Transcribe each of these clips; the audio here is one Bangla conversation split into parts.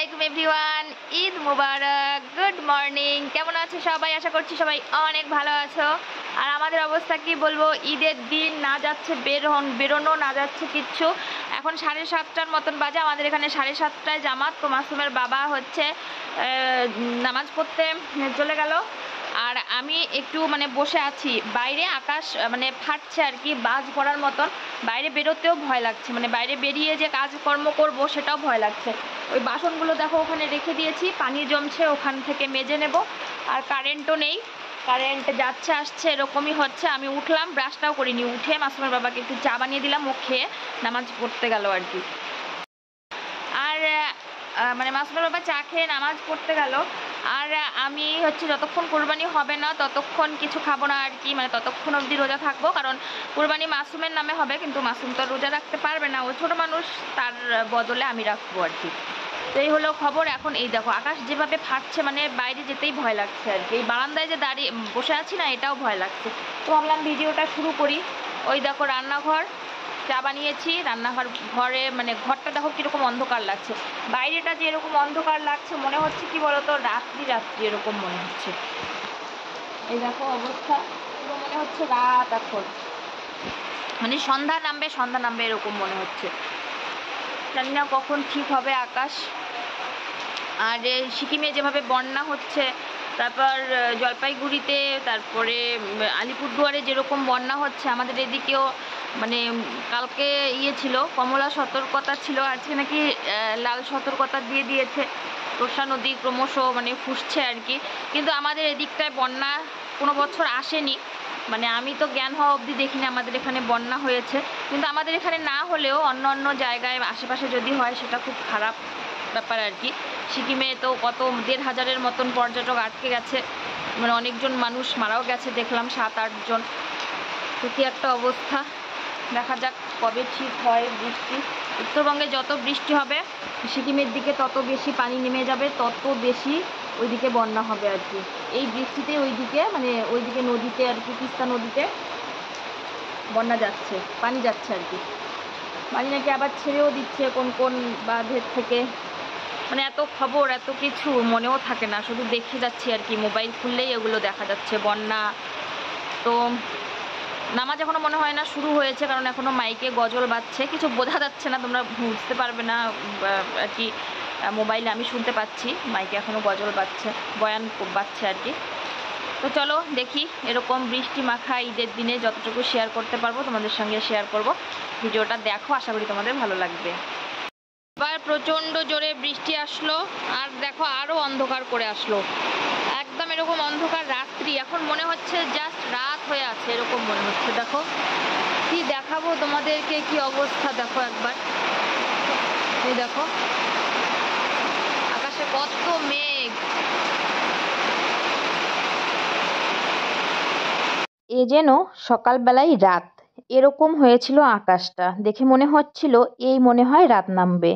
আলাইকুম এভরিওয়ান, ঈদ মুবারক, গুড মর্নিং। কেমন আছো সবাই? আশা করছি সবাই অনেক ভালো আছো। আর আমাদের অবস্থা কি বলবো, ঈদের দিন না যাচ্ছে বেরোনো, না যাচ্ছে কিচ্ছু। এখন 7:30টার মতন বাজে, আমাদের এখানে 7:30টায় জামাত। তো মাসুমের বাবা হচ্ছে নামাজ পড়তে চলে গেল, আর আমি একটু বসে আছি। বাইরে আকাশ ফাটছে আর কি, বাজ পড়ার মতন। বাইরে বেরোতেও ভয় লাগছে, বাইরে বেরিয়ে যে কাজকর্ম করব সেটাও ভয় লাগছে। ওই বাসনগুলো দেখো ওখানে রেখে দিয়েছি, পানি জমছে, ওখান থেকে মেজে নেব। আর কারেন্টও নেই, কারেন্ট যাচ্ছে আসছে এরকমই হচ্ছে। আমি উঠলাম, ব্রাশটাও করিনি, উঠে মাসুমের বাবাকে একটু চা বানিয়ে দিলাম, ও খেয়ে নামাজ পড়তে গেল আর কি। আর মাসুমের বাবা চা খেয়ে নামাজ পড়তে গেল। আর আমি হচ্ছে যতক্ষণ কোরবানি হবে না ততক্ষণ কিছু খাবো না আর কি, ততক্ষণ অবধি রোজা থাকবো। কারণ কোরবানি মাসুমের নামে হবে, কিন্তু মাসুম তো রোজা রাখতে পারবে না, ও ছোটো মানুষ, তার বদলে আমি রাখবো আর কি। তো এই হলো খবর। এখন এই দেখো আকাশ যেভাবে ফাটছে, বাইরে যেতেই ভয় লাগছে আর কি। এই বারান্দায় যে দাঁড়িয়ে বসে আছি না, এটাও ভয় লাগছে। তো ভাবলাম ভিডিওটা শুরু করি। ওই দেখো রান্নাঘর, চা বানিয়েছি, ঘরে ঘরটা দেখো কীরকম অন্ধকার লাগছে। বাইরেটা যে এরকম অন্ধকার লাগছে, মনে হচ্ছে কি বলতো, রাত্রি এরকম মনে হচ্ছে। এই দেখো অবস্থা, পুরো মনে হচ্ছে রাত এখন, সন্ধ্যা নামবে এরকম মনে হচ্ছে। জানি না কখন ঠিক হবে আকাশ। আর সিকিমে যেভাবে বন্যা হচ্ছে, তারপর জলপাইগুড়িতে, তারপরে আলিপুরদুয়ারে যেরকম বন্যা হচ্ছে, আমাদের এদিকেও কালকে ছিল, কমলা সতর্কতা ছিল, আজকে নাকি লাল সতর্কতা দিয়ে দিয়েছে। তোষা নদী ক্রমশ ফুসছে আর কি। কিন্তু আমাদের এদিকটায় বন্যা কোনো বছর আসেনি, আমি তো জ্ঞান হওয়া অবধি দেখিনি আমাদের এখানে বন্যা হয়েছে। কিন্তু আমাদের এখানে না হলেও অন্য অন্য জায়গায় আশেপাশে যদি হয় সেটা খুব খারাপ ব্যাপার আর কি। সিকিমে তো কত 1,500-এর মতন পর্যটক আটকে গেছে, অনেকজন মানুষ মারাও গেছে দেখলাম, 7-8 জন। তো কী একটা অবস্থা, দেখা যাক কবে ঠিক হয় বৃষ্টি। উত্তরবঙ্গে যত বৃষ্টি হবে সিকিমের দিকে তত বেশি পানি নেমে যাবে, তত বেশি ওইদিকে বন্যা হবে আর কি। এই বৃষ্টিতে ওইদিকে নদীতে আর কি, তিস্তা নদীতে বন্যা যাচ্ছে, পানি যাচ্ছে আর কি। পানি নাকি আবার ছেড়েও দিচ্ছে কোন কোন বাঁধের থেকে। এত খবর, এত কিছু মনেও থাকে না, শুধু দেখে যাচ্ছি আর কি। মোবাইল খুললেই এগুলো দেখা যাচ্ছে, বন্যা। তো নামাজ এখনও মনে হয় না শুরু হয়েছে, কারণ এখনও মাইকে গজল বাজছে, কিছু বোঝা যাচ্ছে না, তোমরা বুঝতে পারবে না আর কি। মোবাইলে আমি শুনতে পাচ্ছি, মাইকে এখনও গজল বাজছে, বয়ান বাজছে আর কি। তো চলো দেখি, এরকম বৃষ্টি মাখা ঈদের দিনে যতটুকু শেয়ার করতে পারবো তোমাদের সঙ্গে শেয়ার করব। ভিডিওটা দেখো, আশা করি তোমাদের ভালো লাগবে। এবার প্রচণ্ড জোরে বৃষ্টি আসলো, আর দেখো আরও অন্ধকার করে আসলো, একদম এরকম অন্ধকার রাত্রি। এখন মনে হচ্ছে জাস্ট রাত হয়ে আছে এরকম মনে হচ্ছে। দেখো কি দেখাবো তোমাদেরকে, কি অবস্থা দেখো একবার। এই দেখো আকাশে কত মেঘ। এ যেন সকালবেলায় রাত, এরকম হয়েছিল আকাশটা। দেখে মনে হচ্ছিল এই মনে হয় রাত নামবে।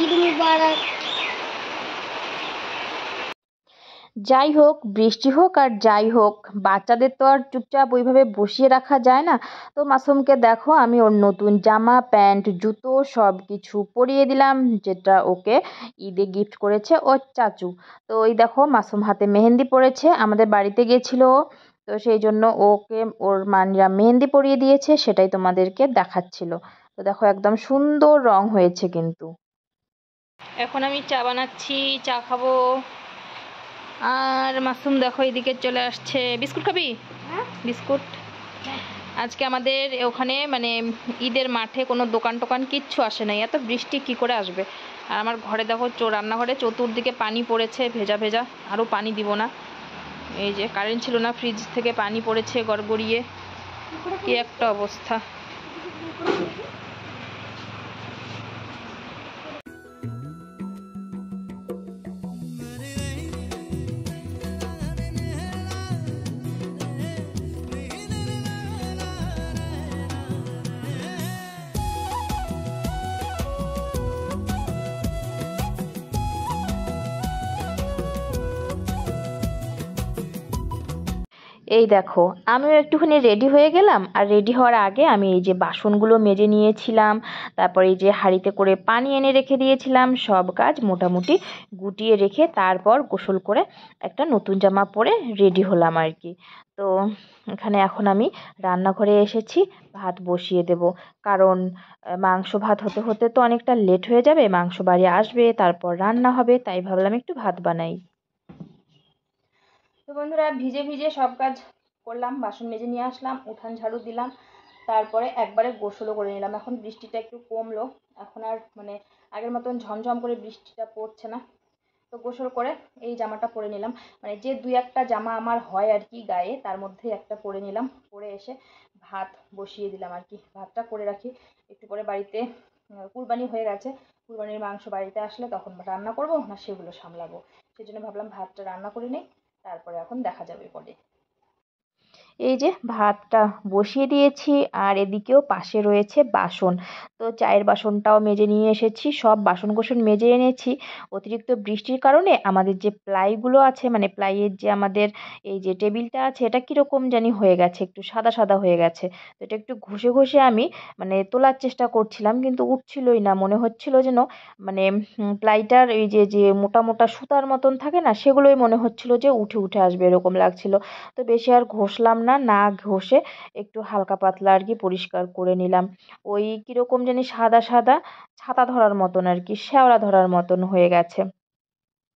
ঈদ মুবারক। যাই হোক, বৃষ্টি হোক আর যাই হোক, বাচ্চাদের তো আর চুপচাপ ওইভাবে বসিয়ে রাখা যায় না। তো মাসুমকে দেখো আমি ওর নতুন জামা প্যান্ট জুতো সব কিছু পরিয়ে দিলাম, যেটা ওকে ঈদে গিফট করেছে ওর চাচু। তো ওই দেখো মাসুম হাতে মেহেন্দি পরেছে, আমাদের বাড়িতে গেছিল, তো সেই জন্য ওকে ওর মানিরা মেহেন্দি পরিয়ে দিয়েছে, সেটাই তোমাদেরকে দেখাচ্ছিল। তো দেখো একদম সুন্দর রং হয়েছে কিন্তু। এখন আমি চা বানাচ্ছি, চা খাবো। আর মাসুম দেখো এদিকে চলে আসছে। বিস্কুট খাবি? বিস্কুট। আজকে আমাদের ওখানে ঈদের মাঠে কোনো দোকান টোকান কিচ্ছু আসে নাই, এত বৃষ্টি কি করে আসবে। আর আমার ঘরে দেখো রান্নাঘরে চতুর্দিকে পানি পড়েছে, ভেজা ভেজা, আরও পানি দিব না। এই যে কারেন্ট ছিল না, ফ্রিজ থেকে পানি পড়েছে গড়গড়িয়ে, কি একটা অবস্থা। এই দেখো, আমিও একটুখানি রেডি হয়ে গেলাম, আর রেডি হওয়ার আগে আমি এই যে বাসনগুলো মেজে নিয়েছিলাম, তারপর এই যে হাঁড়িতে করে পানি এনে রেখে দিয়েছিলাম, সব কাজ মোটামুটি গুটিয়ে রেখে তারপর গোসল করে একটা নতুন জামা পরে রেডি হলাম আর কি। তো এখানে এখন আমি রান্নাঘরে এসেছি, ভাত বসিয়ে দেব, কারণ মাংস ভাত হতে হতে তো অনেকটা লেট হয়ে যাবে, মাংস বাড়ি আসবে তারপর রান্না হবে, তাই ভাবলাম একটু ভাত বানাই। তো বন্ধুরা, ভিজে ভিজে সব কাজ করলাম, বাসন মেজে নিয়ে আসলাম, উঠান ঝাড়ু দিলাম, তারপরে একবারে গোসলও করে নিলাম। এখন বৃষ্টিটা একটু কমলো, এখন আর মানে আগের মতন ঝমঝম করে বৃষ্টিটা পড়ছে না। তো গোসল করে এই জামাটা পরে নিলাম, মানে যে দুই একটা জামা আমার হয় আর কি গায়ে, তার মধ্যে একটা পরে নিলাম, পরে এসে ভাত বসিয়ে দিলাম আর কি। ভাতটা করে রাখি, একটু পরে বাড়িতে কুরবানি হয়ে গেছে, কুরবানির মাংস বাড়িতে আসলে তখন রান্না করব না সেগুলো সামলাবো, সেই জন্য ভাবলাম ভাতটা রান্না করে নিই, তারপরে এখন দেখা যাবে পরে। এই যে ভাতটা বসিয়ে দিয়েছি, আর এদিকেও পাশে রয়েছে বাসন। তো চায়ের বাসনটাও মেজে নিয়ে এসেছি, সব বাসন কোসন মেজে এনেছি। অতিরিক্ত বৃষ্টির কারণে আমাদের যে প্লাইগুলো আছে, মানে প্লাইয়ের যে আমাদের এই যে টেবিলটা আছে, এটা কীরকম জানি হয়ে গেছে, একটু সাদা সাদা হয়ে গেছে। তো এটা একটু ঘষে ঘষে আমি মানে তোলার চেষ্টা করছিলাম, কিন্তু উঠছিলই না, মনে হচ্ছিল যেন মানে প্লাইটার এই যে যে মোটা মোটা সুতার মতন থাকে না, সেগুলোই মনে হচ্ছিল যে উঠে উঠে আসবে, এরকম লাগছিল। তো বেশি আর ঘষলাম না, না ঘষে একটু হালকা পাতলা আর কি পরিষ্কার করে নিলাম। ওই কীরকম জানি সাদা সাদা ছাতা ধরার মতন আর কি, শ্যাওলা ধরার মতন হয়ে গেছে।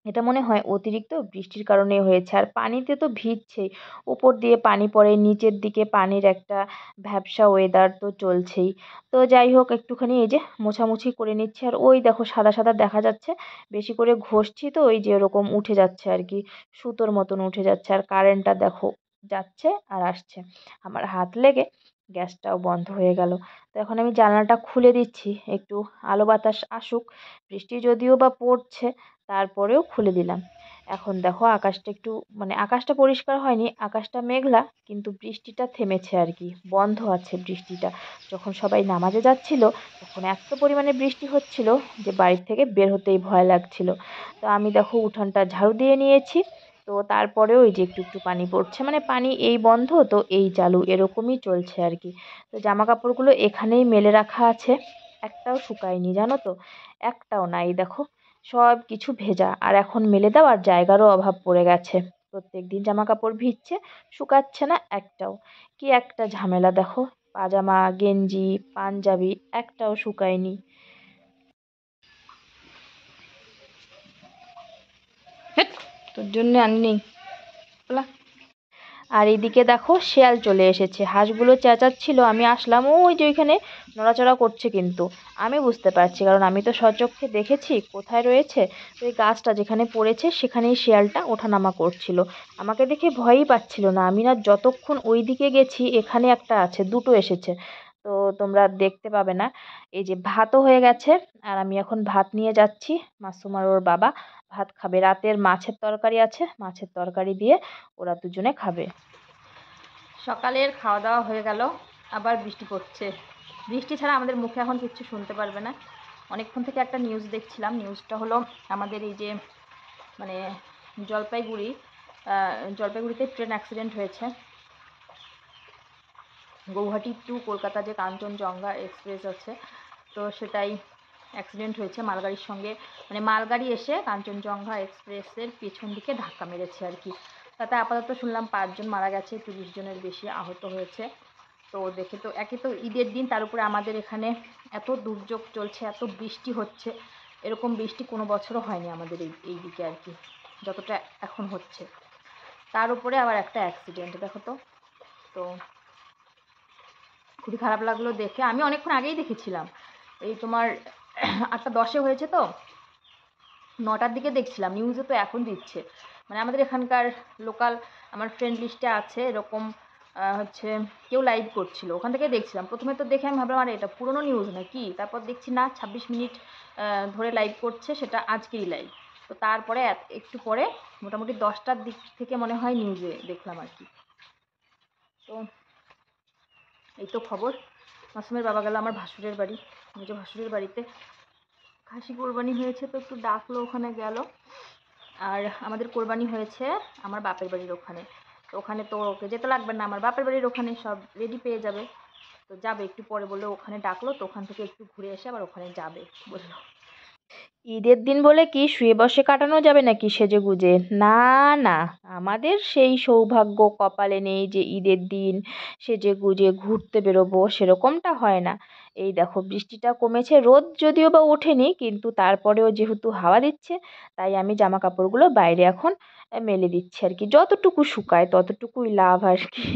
এটা মনে হয় অতিরিক্ত বৃষ্টির কারণে হয়েছে, আর পানিতে তো ভিজছেই, উপর দিয়ে পানি পড়ে, নিচের দিকে পানির একটা ভ্যাপসা ওয়েদার তো চলছেই। তো যাই হোক, একটুখানি এই যে মোছামুছি করে নিচ্ছি, আর ওই দেখো সাদা সাদা দেখা যাচ্ছে, বেশি করে ঘষছি তো ওই যে এরকম উঠে যাচ্ছে আর কি, সুতোর মতন উঠে যাচ্ছে। আর কারেন্টটা দেখো যাচ্ছে আর আসছে, আমার হাত লেগে গ্যাসটাও বন্ধ হয়ে গেল। তো এখন আমি জানলাটা খুলে দিচ্ছি, একটু আলো বাতাস আসুক, বৃষ্টি যদিও বা পড়ছে, তারপরেও খুলে দিলাম। এখন দেখো আকাশটা একটু মানে আকাশটা পরিষ্কার হয়নি, আকাশটা মেঘলা, কিন্তু বৃষ্টিটা থেমেছে আর কি, বন্ধ আছে বৃষ্টিটা। যখন সবাই নামাজে যাচ্ছিল তখন এত পরিমাণে বৃষ্টি হচ্ছিল যে বাড়ির থেকে বের হতেই ভয় লাগছিল। তো আমি দেখো উঠানটা ঝাড়ু দিয়ে নিয়েছি, তো তারপরেও ওই যে একটু একটু পানি পড়ছে, মানে পানি এই বন্ধ তো এই চালু, এরকমই চলছে আর কি। তো জামা কাপড়গুলো এখানেই মেলে রাখা আছে, একটাও শুকায়নি জানো তো, একটাও নাই দেখো, সব কিছু ভেজা, আর এখন মেলে দেওয়ার জায়গারও অভাব পড়ে গেছে। প্রত্যেকদিন জামা কাপড় ভিজছে, শুকাচ্ছে না একটাও, কি একটা ঝামেলা দেখো, পাজামা গেঞ্জি পাঞ্জাবি একটাও শুকায়নি। হেৎ, তোর জন্য আননি। আর এদিকে দেখো শেয়াল চলে এসেছে, হাঁসগুলো চেঁচাচ্ছিল, আমি আসলাম, ওই যে ওইখানে নড়াচড়া করছে, কিন্তু আমি বুঝতে পারছি কারণ আমি তো সচক্ষে দেখেছি কোথায় রয়েছে। তো এই গাছটা যেখানে পড়েছে সেখানেই শেয়ালটা ওঠানামা করছিল, আমাকে দেখে ভয়ই পাচ্ছিল না। আমি না যতক্ষণ ওই দিকে গেছি, এখানে একটা আছে, দুটো এসেছে, তো তোমরা দেখতে পাবে না। এই যে ভাতও হয়ে গেছে, আর আমি এখন ভাত নিয়ে যাচ্ছি, মাসুম আর ওর বাবা ভাত খাবে, রাতের মাছের তরকারি আছে, মাছের তরকারি দিয়ে ওরা দুজনে খাবে। সকালের খাওয়া দাওয়া হয়ে গেল, আবার বৃষ্টি পড়ছে। বৃষ্টি ছাড়া আমাদের মুখে এখন কিচ্ছু শুনতে পারবে না। অনেকক্ষণ থেকে একটা নিউজ দেখছিলাম, নিউজটা হলো আমাদের এই যে মানে জলপাইগুড়ি জলপাইগুড়িতে ট্রেন অ্যাক্সিডেন্ট হয়েছে, গৌহাটি টু কলকাতা যে কাঞ্চনজঙ্ঘা এক্সপ্রেস আছে, তো সেটাই অ্যাক্সিডেন্ট হয়েছে মালগাড়ির সঙ্গে, মানে মালগাড়ি এসে কাঞ্চনজঙ্ঘা এক্সপ্রেসের পেছন দিকে ধাক্কা মেরেছে আর কি। তাতে আপাতত শুনলাম 5 জন মারা গেছে, 30 জনের বেশি আহত হয়েছে। তো দেখে তো একে তো ঈদের দিন, তার উপরে আমাদের এখানে এত দুর্যোগ চলছে, এত বৃষ্টি হচ্ছে, এরকম বৃষ্টি কোনো বছরও হয়নি আমাদের এই দিকে আর কি, যতটা এখন হচ্ছে। তার উপরে আবার একটা অ্যাক্সিডেন্ট দেখো তো, তো খুবই খারাপ লাগলো দেখে। আমি অনেকক্ষণ আগেই দেখেছিলাম, এই তোমার 8টা 10-এ হয়েছে, তো 9টার দিকে দেখছিলাম, নিউজে তো এখন দিচ্ছে। মানে আমাদের এখানকার লোকাল আমার ফ্রেন্ড লিস্টে আছে এরকম, হচ্ছে কেউ লাইভ করছিল, ওখান থেকে দেখছিলাম। প্রথমে তো দেখে আমি ভাবলাম আরে এটা পুরনো নিউজ নাকি, তারপর দেখছি না 26 মিনিট ধরে লাইভ করছে, সেটা আজকেই লাইভ। তো তারপরে একটু পরে মোটামুটি 10টার দিক থেকে মনে হয় নিউজে দেখলাম আর কি। তো এই তো খবর। মাসুমের বাবা গেল আমার ভাসুরের বাড়ি, নিজ ভাসুরের বাড়িতে খাসি কোরবানি হয়েছে, তো একটু ডাকলো, ওখানে গেল। আর আমাদের কোরবানি হয়েছে আমার বাপের বাড়ির ওখানে, তো ওখানে তো ওকে যেতে লাগবে না, আমার বাপের বাড়ির ওখানে সব রেডি পেয়ে যাবে। তো যাবে একটু পরে, বললো ওখানে ডাকলো, তো ওখান থেকে একটু ঘুরে এসে আবার ওখানে যাবে বললো। ঈদের দিন বলে কি শুয়ে বসে কাটানো যাবে নাকি সেজে গুজে? না, না, আমাদের সেই সৌভাগ্য কপালে নেই যে ঈদের দিন সেজে গুজে ঘুরতে বেরোবো, সেরকমটা হয় না। এই দেখো বৃষ্টিটা কমেছে, রোদ যদিও বা ওঠেনি, কিন্তু তারপরেও যেহেতু হাওয়া দিচ্ছে, তাই আমি জামা কাপড়গুলো বাইরে এখন মেলে দিচ্ছি আর কি, যতটুকু শুকায় ততটুকুই লাভ আর কি।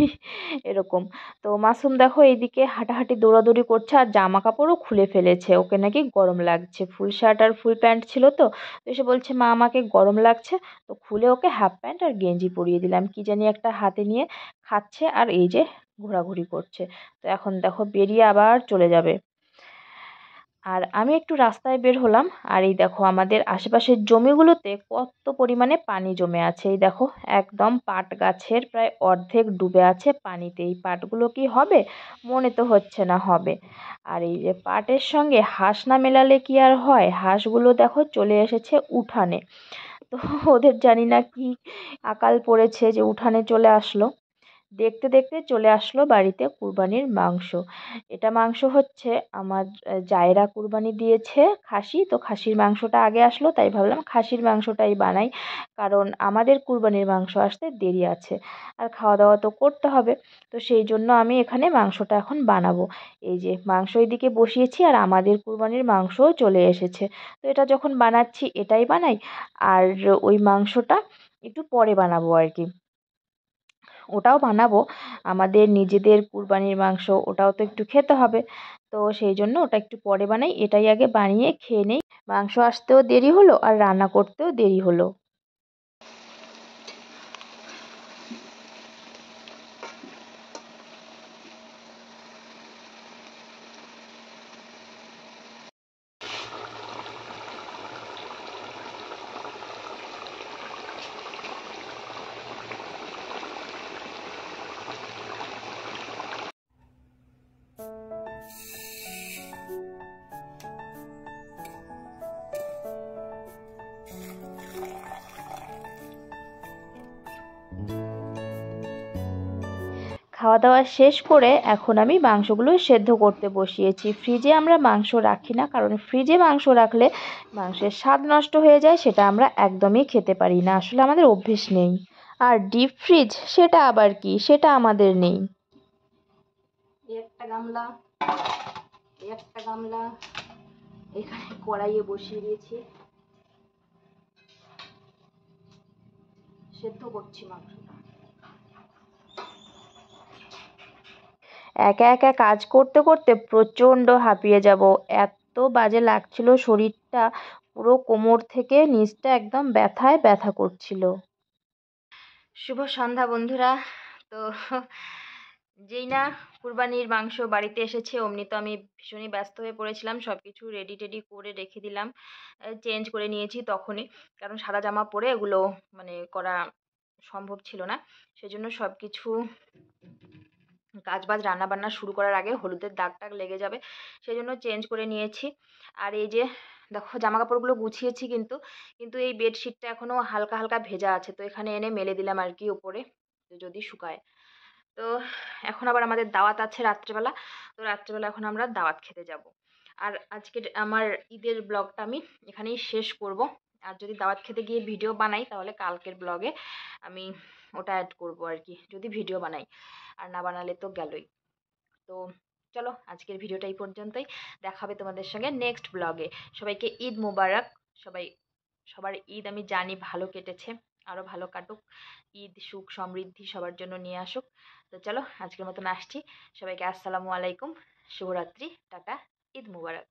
এরকম। তো মাসুম দেখো এইদিকে হাঁটাহাঁটি দৌড়াদৌড়ি করছে, আর জামা কাপড়ও খুলে ফেলেছে, ওকে নাকি গরম লাগছে, ফুল শার্ট আর ফুল প্যান্ট ছিল তো তো এসে বলছে মা আমাকে গরম লাগছে। তো খুলে ওকে হাফ প্যান্ট আর গেঞ্জি পরিয়ে দিলাম, কি জানি একটা হাতে নিয়ে খাচ্ছে, আর এই যে ঘোরাঘুরি করছে। তো এখন দেখো বেরিয়ে আবার চলে যাবে। আর আমি একটু রাস্তায় বের হলাম, আর এই দেখো আমাদের আশেপাশের জমিগুলোতে কত পরিমাণে পানি জমে আছে। এই দেখো একদম পাট গাছের প্রায় অর্ধেক ডুবে আছে পানিতে, এই পাটগুলো কি হবে? মনে তো হচ্ছে না হবে। আর এই যে পাটের সঙ্গে হাঁস না মেলালে কি আর হয়, হাঁসগুলো দেখো চলে এসেছে উঠানে। তো ওদের জানি না কি আকাল পড়েছে যে উঠানে চলে আসলো। দেখতে দেখতে চলে আসলো বাড়িতে কুরবানির মাংস। এটা মাংস হচ্ছে আমার জায়েরা কুরবানি দিয়েছে খাসি, তো খাসির মাংসটা আগে আসলো, তাই ভাবলাম খাসির মাংসটাই বানাই, কারণ আমাদের কুরবানির মাংস আসতে দেরি আছে, আর খাওয়া দাওয়া তো করতে হবে। তো সেই জন্য আমি এখানে মাংসটা এখন বানাবো। এই যে মাংস এদিকে বসিয়েছি, আর আমাদের কুরবানির মাংসও চলে এসেছে। তো এটা যখন বানাচ্ছি এটাই বানাই, আর ওই মাংসটা একটু পরে বানাবো আর কি। ওটাও বানাবো, আমাদের নিজেদের কুরবানির মাংস, ওটাও তো একটু খেতে হবে। তো সেই জন্য ওটা একটু পরে বানাই, এটাই আগে বানিয়ে খেয়ে নেই। মাংস আসতেও দেরি হলো আর রান্না করতেও দেরি হলো। খাওয়া দাওয়া শেষ করে এখন আমি মাংসগুলো সেদ্ধ করতে বসিয়েছি। ফ্রিজে আমরা মাংস রাখি না, কারণ ফ্রিজে মাংস রাখলে মাংসের স্বাদ নষ্ট হয়ে যায়, সেটা আমরা একদমই খেতে পারি না, আসলে আমাদের অভ্যেস নেই। আর ডিপ ফ্রিজ সেটা আবার কি, সেটা আমাদের নেই। একটা গামলা, একটা গামলা এখানে কড়াইয়ে বসিয়ে দিয়েছি, সেদ্ধ করছি মাংসটা। একা একা কাজ করতে করতে প্রচণ্ড হাঁপিয়ে যাব, এত বাজে লাগছিল শরীরটা, পুরো কোমর থেকে নিচটা একদম ব্যথায় ব্যথা করছিল। শুভ সন্ধ্যা বন্ধুরা। তো যেই না কুরবানির মাংস বাড়িতে এসেছে, অমনি তো আমি ভীষণই ব্যস্ত হয়ে পড়েছিলাম, সব কিছু রেডি টেডি করে রেখে দিলাম, চেঞ্জ করে নিয়েছি তখনই, কারণ সাদা জামা পরে এগুলো মানে করা সম্ভব ছিল না। সেজন্য সব কিছু কাজবাজ রান্নাবান্না শুরু করার আগে হলুদের দাগ টাগ লেগে যাবে, সেই জন্য চেঞ্জ করে নিয়েছি। আর এই যে দেখো জামা কাপড়গুলো গুছিয়েছি, কিন্তু কিন্তু এই বেডশিটটা এখনও হালকা হালকা ভেজা আছে, তো এখানে এনে মেলে দিলাম আর কি উপরে, যদি শুকায়। তো এখন আবার আমাদের দাওয়াত আছে রাত্রেবেলা, তো রাত্রেবেলা এখন আমরা দাওয়াত খেতে যাব। আর আজকের আমার ঈদের ব্লগটা আমি এখানেই শেষ করব। আর যদি দাওয়াত খেতে গিয়ে ভিডিও বানাই, তাহলে কালকের ব্লগে আমি ওটা অ্যাড করব আর কি, যদি ভিডিও বানাই, আর না বানালে তো গেলই। তো চলো আজকের ভিডিওটা এই পর্যন্তই, দেখা হবে তোমাদের সঙ্গে নেক্সট ব্লগে। সবাইকে ঈদ মুবারক। সবাই, সবার ঈদ আমি জানি ভালো কেটেছে, আরও ভালো কাটুক, ঈদ সুখ সমৃদ্ধি সবার জন্য নিয়ে আসুক। তো চলো আজকের মতন আসছি, সবাইকে আসসালামু আলাইকুম, শুভরাত্রি, টাটা, ঈদ মুবারক।